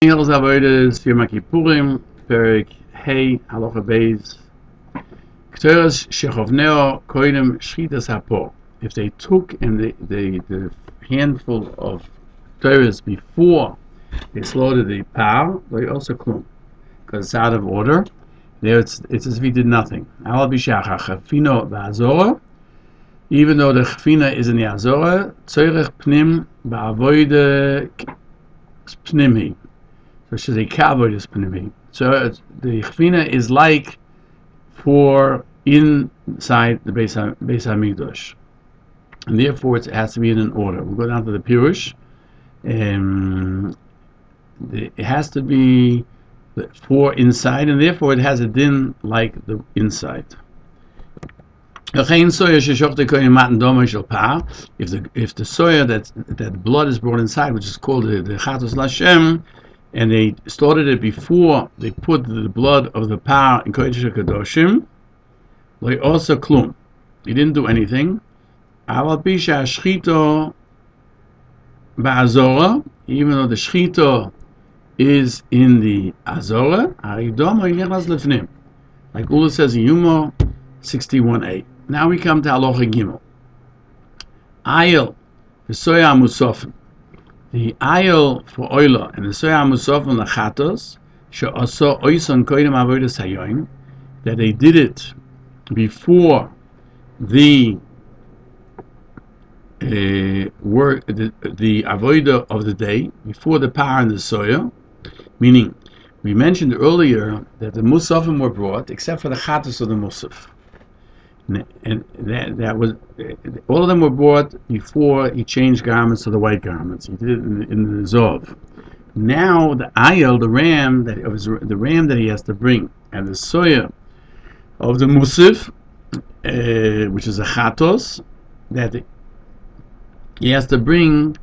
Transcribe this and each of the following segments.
Hilchos Yom HaKippurim, Perik Hey Halacha Beis. K'teres shechovneo koidem shchitas hapo. If they took the handful of k'teres before they slaughtered the pow, they also klum, because it's out of order. There it's as if he did nothing. Al bishachar chafino ba'azora. Even though the chafina is in the azora, tzorech pnim ba'avoide pnimi. So she's a kavod pnimi. So the chafina is like for inside the Beis HaMikdash, and therefore it has to be in an order. We'll go down to the Peirush. It has to be for inside, and therefore it has a din like the inside. If the soya that blood is brought inside, which is called the chatos lashem, and they slaughtered it before they put the blood of the pow in Kodesh HaKadoshim, they also klum. He didn't do anything. Aval pisha shchito ba'azora, even though the shchito is in the azora, like Ula says in Yumo 61a. Now we come to Halacha Gimel. Ayel, the soya musofen. The ayel for oila and the soya musofen lachatos she'oso oison koidem avodas hayoim, that they did it before the work, the avodah of the day, before the power and the soya. Meaning, we mentioned earlier that the musafim were brought, except for the chatos of the musaf, and that was all of them were brought before he changed garments to the white garments. He did it in the zov. Now the ayel, the ram that he has to bring, and the soya of the musaf, which is a chatos, that he has to bring.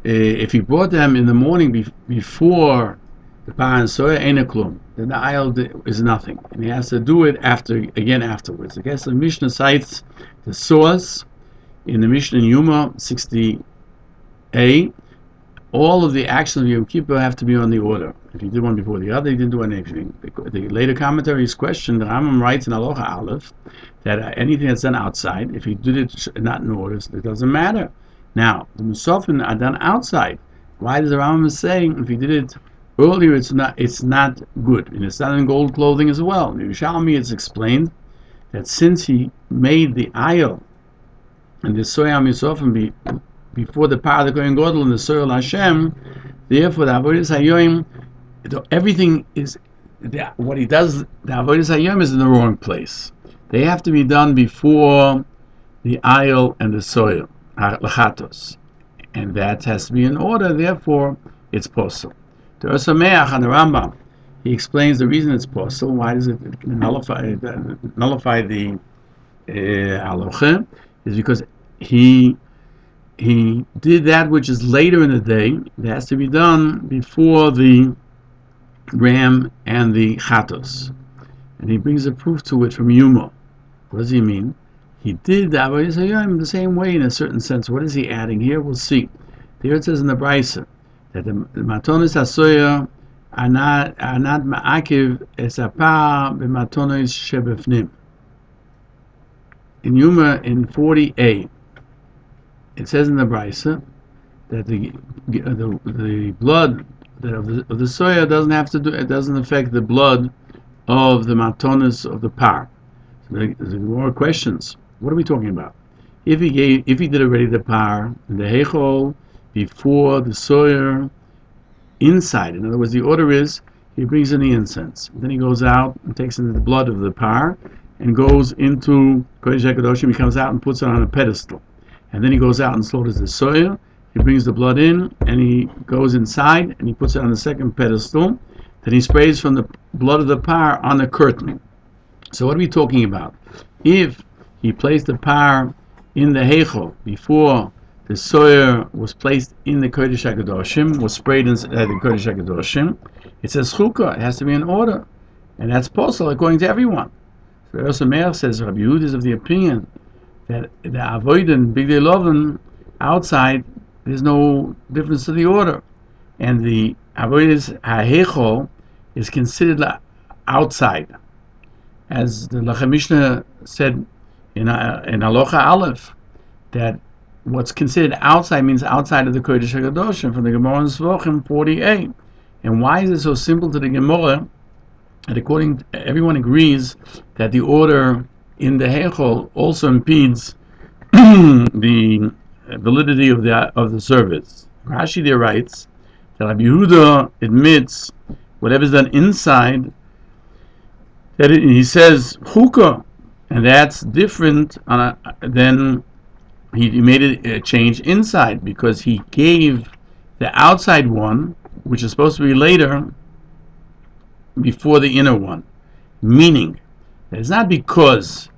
If he brought them in the morning before the power and soya, ain't a klum, then the ayel is nothing, and he has to do it afterwards. I guess the Mishnah cites the source in the Mishnah in Yuma 60a. All of the actions of Yom Kippur have to be on the order. If he did one before the other, he didn't do anything. The later commentaries question, the Rambam writes in Halacha Aleph that anything that's done outside, if he did it not in order, it doesn't matter. Now, the musafin are done outside. Why does the Rambam say if he did it earlier, it's not good, and it's not in gold clothing as well? In Yerushalmi, it's explained that since he made the ayel and the soya musafin before the power of the Kohen Gadol and the soil Hashem, therefore the avodas hayoim, everything is what he does. The avodas hayoim is in the wrong place. They have to be done before the ayel and the soil lachatos, and that has to be in order. Therefore, it's possible. The Osameach on the Rambam, he explains the reason it's possible. Why does it nullify the halacha? Is because he did that which is later in the day. It has to be done before the ram and the chatos, and he brings a proof to it from Yuma. What does he mean? He did the avodas hayoim the same way in a certain sense. What is he adding here? We'll see. There it says in the Brisa that the matonis hasoya are not ma'akiv esapah b'matonis shebefnim. In Yuma in 40a, it says in the Brisa that the blood of the soya doesn't affect the blood of the matonis of the par. So there's more questions. What are we talking about? If he did already the par and the heichol before the soya inside, in other words, the order is he brings in the incense, then he goes out and takes in the blood of the par and goes into Kodesh HaKadoshim. He comes out and puts it on a pedestal, and then he goes out and slaughters the soya. He brings the blood in and he goes inside and he puts it on the second pedestal. Then he sprays from the blood of the par on the curtain. So what are we talking about? If he placed the par in the heichel before the soya was placed in the Kodesh HaKadoshim, was sprayed inside the Kodesh HaKadoshim, it says chukah, it has to be in order, and that's possible according to everyone. So Rae Gann says Rabbi Yehuda is of the opinion that the avoidin bigdei loven outside, there's no difference to the order, and the avodas hahechol is considered outside, as the Lachem Mishnah said in Halacha Aleph, that what's considered outside means outside of the Kodesh HaKadoshim, from the Gemara in Zvachim 48. And why is it so simple to the Gemara? And according to, everyone agrees that the order in the Heichol also impedes the validity of the service. Rashi there writes that Rabbi Yehuda admits whatever's done inside, that he says chukah, and that's different than he made a change inside, because he gave the outside one, which is supposed to be later, before the inner one. Meaning, it's not because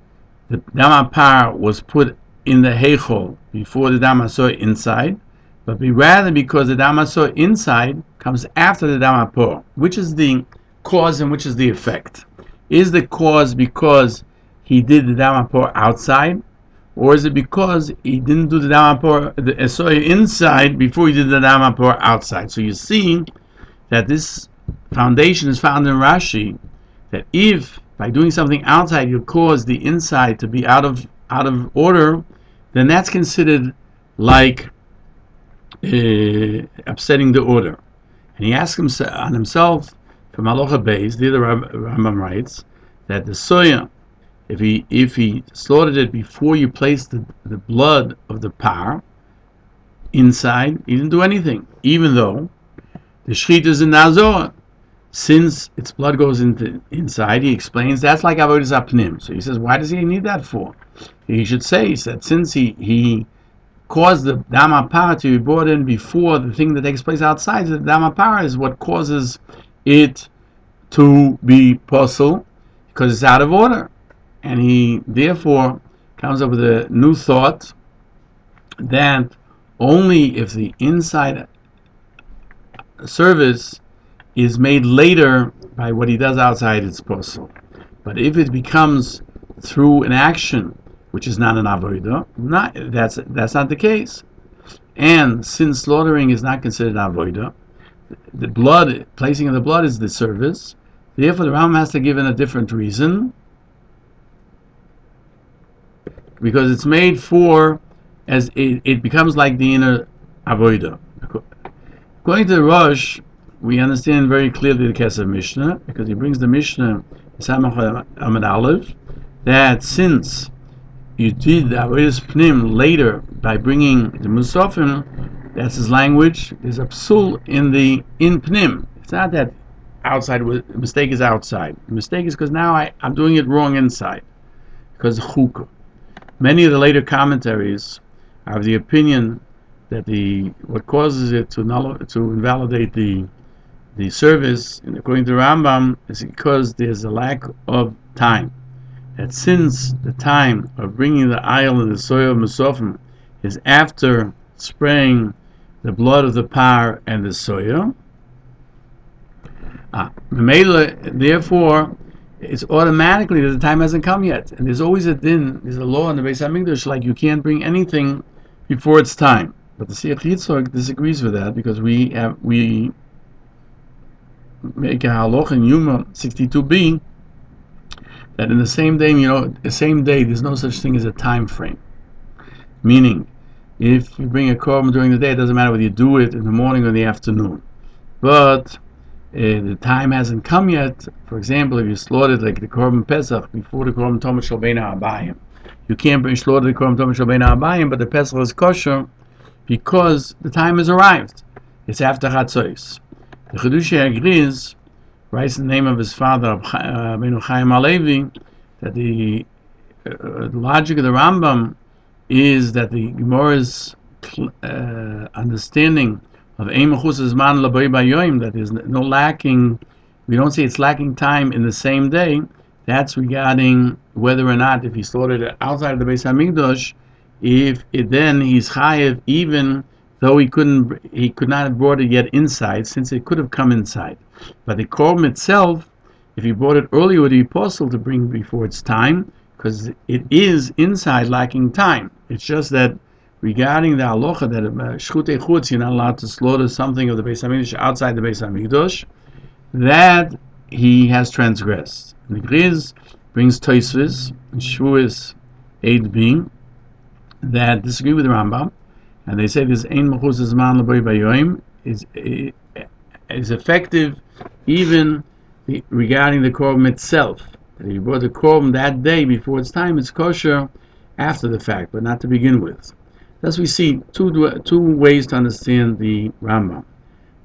the damapar was put in the heichol before the damasor inside, but rather because the damasor inside comes after the damapor. Which is the cause and which is the effect? Is the cause because he did the damapor outside, or is it because he didn't do the damapor, the esoy inside, before he did the damapor outside? So you see that this foundation is found in Rashi, that if by doing something outside you cause the inside to be out of order, then that's considered like upsetting the order. And he asks himself from Halacha Beis, the Rambam writes that the soya, if he slaughtered it before you placed the blood of the par inside, he didn't do anything, even though the shlit is in Nazor. Since its blood goes inside, he explains that's like avodas apnim. So he says, why does he need that for? He should say that since he caused the damapara to be brought in before the thing that takes place outside, the damapara is what causes it to be puzzle, because it's out of order. And he therefore comes up with a new thought that only if the inside service is made later by what he does outside, it's possible. But if it becomes through an action which is not an avodah, that's not the case. And since slaughtering is not considered avodah, the blood, placing of the blood is the service. Therefore, the Rambam has to give in a different reason, because it's made for, as it becomes like the inner avodah. According to the Rosh, we understand very clearly the Kesef Mishnah, because he brings the Mishnah Samach Amud Aleph, that since you did the avodas pnim later by bringing the musafim, that's his language, there's a psul in pnim. It's not that outside, the mistake is outside. The mistake is because now I'm doing it wrong inside, because chukah. Many of the later commentaries are of the opinion that what causes it to invalidate the service, and according to Rambam, is because there's a lack of time. That since the time of bringing the aisle and the soil of Musafim is after spraying the blood of the par and the soil, therefore it's automatically that the time hasn't come yet. And there's always a din, there's a law in the Beis HaMikdash, like you can't bring anything before it's time. But the Siach Yitzchak disagrees with that, because we make a halacha in Yuma 62b that in the same day, there's no such thing as a time frame. Meaning, if you bring a korban during the day, it doesn't matter whether you do it in the morning or in the afternoon. But the time hasn't come yet. For example, if you slaughtered like the korban Pesach before the korban Tomah Shel Bein HaAbayim, you can't slaughter the korban Tomah Shel Bein HaAbayim, but the Pesach is kosher because the time has arrived. It's after Chatzos. The Chedushi agrees, writes in the name of his father, Rabbeinu Chaim Halevi, that the logic of the Rambam is that the Gemara's understanding of Ein Mechus Zman L'Boi Bayoim, that there's no lacking, we don't say it's lacking time in the same day. That's regarding whether or not, if he slaughtered it outside of the Beis HaMikdash, then he's chayev, even though he could not have brought it yet inside, since it could have come inside. But the korban itself, if he brought it earlier, would be possible to bring before its time, because it is inside lacking time. It's just that regarding the halacha that shchutei chutz, you're not allowed to slaughter something of the Beis Hamikdash outside the Beis Hamikdash, that he has transgressed. And the Griz brings Tosfos, Shavuos 8b, that disagree with the Rambam, and they say this ein mechus zman l'boy bayoim is effective even regarding the korban itself. That if you brought the korban that day before its time, it's kosher after the fact, but not to begin with. Thus we see two ways to understand the Rambam.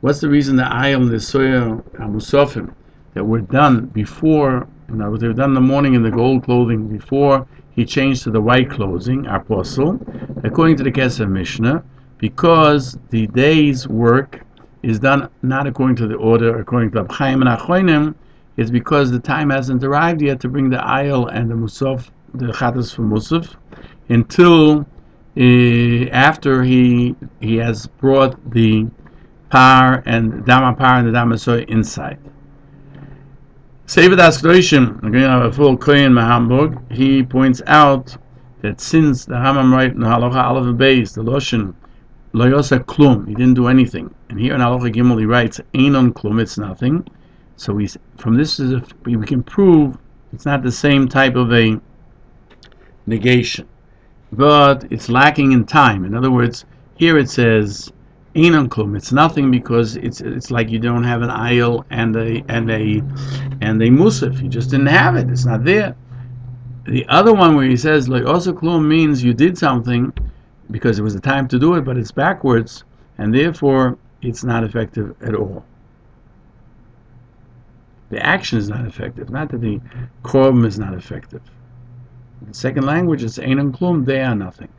What's the reason the ayil and the soya musafim that were done before, they were done in the morning in the gold clothing before he changed to the white clothing, our apostle, according to the Kesef Mishnah, because the day's work is done not according to the order, according to Chaim and Achronim, it's because the time hasn't arrived yet to bring the ayil and the musaf, the chatas for musaf, until after he has brought the par and dama par and the dama soy inside. Sefer Das Kedoshim, I'm going to have a full kohen in Hamburg. He points out that since the Rambam writes in Halacha Aleph and Beis, the Loshen Lo Yosa Klum, he didn't do anything, and here in Halacha Gimel he writes Einon Klum, it's nothing. So from this we can prove it's not the same type of a negation, but it's lacking in time. In other words, here it says Einon Klum, it's nothing because it's like you don't have an ayil and a musaf. You just didn't have it. It's not there. The other one where he says like also klum means you did something because it was the time to do it, but it's backwards, and therefore it's not effective at all. The action is not effective, not that the korban is not effective. In the second language, it's einon klum, they are nothing.